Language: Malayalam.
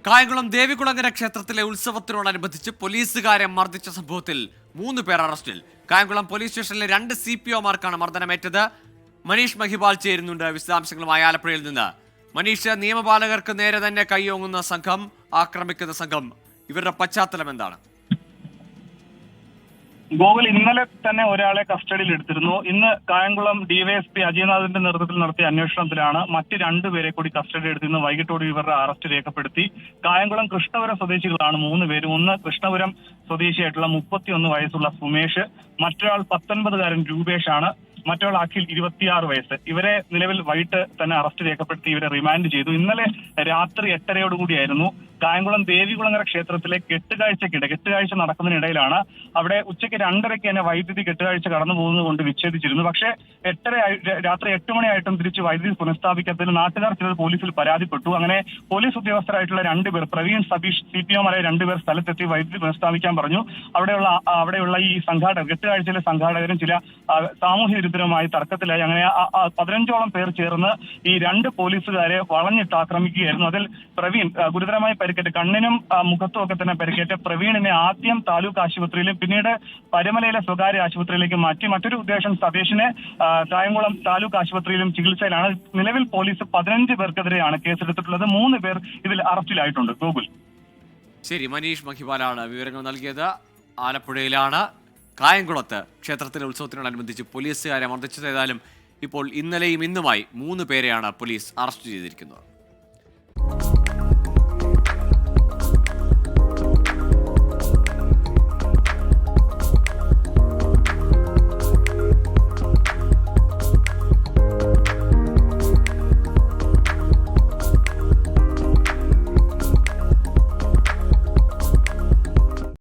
കായംകുളം ദേവികുളങ്ങര ക്ഷേത്രത്തിലെ ഉത്സവത്തിനോടനുബന്ധിച്ച് പോലീസുകാരെ മർദ്ദിച്ച സംഭവത്തിൽ 3 പേർ അറസ്റ്റിൽ. കായംകുളം പോലീസ് സ്റ്റേഷനിലെ 2 CPOമാർക്കാണ് മർദ്ദനമേറ്റത്. മനീഷ് മഹിപാൽ ചേരുന്നുണ്ട് വിശദാംശങ്ങളുമായി ആലപ്പുഴയിൽ നിന്ന്. മനീഷ്, നിയമപാലകർക്ക് നേരെ തന്നെ കൈയോങ്ങുന്ന സംഘം, ആക്രമിക്കുന്ന സംഘം, ഇവരുടെ പശ്ചാത്തലം എന്താണ്? ഗോകുൽ, ഇന്നലെ തന്നെ ഒരാളെ കസ്റ്റഡിയിൽ എടുത്തിരുന്നു. ഇന്ന് കായംകുളം ഡിവൈഎസ്പി അജയനാഥിന്റെ നേതൃത്വത്തിൽ നടത്തിയ അന്വേഷണത്തിലാണ് മറ്റ് 2 പേരെ കൂടി കസ്റ്റഡി എടുത്തിരുന്നു. വൈകിട്ടോടെ ഇവരുടെ അറസ്റ്റ് രേഖപ്പെടുത്തി. കായംകുളം കൃഷ്ണപുരം സ്വദേശികളാണ് 3 പേരും. ഒന്ന് കൃഷ്ണപുരം സ്വദേശിയായിട്ടുള്ള 31 വയസ്സുള്ള സുമേഷ്, മറ്റൊരാൾ 19കാരൻ രൂപേഷാണ്, മറ്റൊരാൾ അഖിൽ 26 വയസ്സ്. ഇവരെ നിലവിൽ വൈകിട്ട് തന്നെ അറസ്റ്റ് രേഖപ്പെടുത്തി ഇവരെ റിമാൻഡ് ചെയ്തു. ഇന്നലെ രാത്രി 8:30യോടുകൂടിയായിരുന്നു കായംകുളം ദേവികുളങ്ങര ക്ഷേത്രത്തിലെ കെട്ടുകാഴ്ച നടക്കുന്നതിനിടയിലാണ് അവിടെ ഉച്ചയ്ക്ക് 2:30 തന്നെ വൈദ്യുതി കെട്ടുകാഴ്ച കടന്നു പോകുന്നത് കൊണ്ട് വിച്ഛേദിച്ചിരുന്നു. പക്ഷേ രാത്രി 8 മണിയായിട്ടും തിരിച്ച് വൈദ്യുതി പുനഃസ്ഥാപിക്കാത്തതിൽ നാട്ടുകാർ ചിലർ പോലീസിൽ പരാതിപ്പെട്ടു. അങ്ങനെ പോലീസ് ഉദ്യോഗസ്ഥരായിട്ടുള്ള 2 പേർ, പ്രവീൺ സതീഷ് CPOമാരായ 2 പേർ സ്ഥലത്തെത്തി വൈദ്യുതി പുനഃസ്ഥാപിക്കാൻ പറഞ്ഞു. അവിടെയുള്ള ഈ കെട്ടുകാഴ്ചയിലെ സംഘാടകരും ചില സാമൂഹ്യ വിരുദ്ധരുമായി തർക്കത്തിലായി. അങ്ങനെ 15ഓളം പേർ ചേർന്ന് ഈ 2 പോലീസുകാരെ വളഞ്ഞിട്ട് ആക്രമിക്കുകയായിരുന്നു. അതിൽ പ്രവീൺ ഗുരുതരമായി പരിക്കേറ്റ്, കണ്ണിനും മുഖത്തും ഒക്കെ തന്നെ പരിക്കേറ്റ പ്രവീണിനെ ആദ്യം താലൂക്ക് ആശുപത്രിയിലും പിന്നീട് പരമലയിലെ സ്വകാര്യ ആശുപത്രിയിലേക്ക് മാറ്റി. മറ്റൊരു ഉദ്ദേശം സതീഷിനെ കായംകുളം താലൂക്ക് ആശുപത്രിയിലും ചികിത്സയിലാണ്. നിലവിൽ പോലീസ് 15 പേർക്കെതിരെയാണ് കേസെടുത്തിട്ടുള്ളത്. 3 പേർ ഇതിൽ അറസ്റ്റിലായിട്ടുണ്ട്. ഗോകുൽ. ശരി, മനീഷ് മഹിപാലാണ് വിവരങ്ങൾ നൽകിയത്. ആലപ്പുഴയിലാണ് കായംകുളത്ത് ക്ഷേത്രത്തിലെ ഉത്സവത്തിനോടനുബന്ധിച്ച് പോലീസുകാരെ മർദ്ദിച്ചത്. ഏതായാലും ഇപ്പോൾ ഇന്നലെയും ഇന്നുമായി 3 പേരെയാണ് പോലീസ് അറസ്റ്റ് ചെയ്തിരിക്കുന്നത്.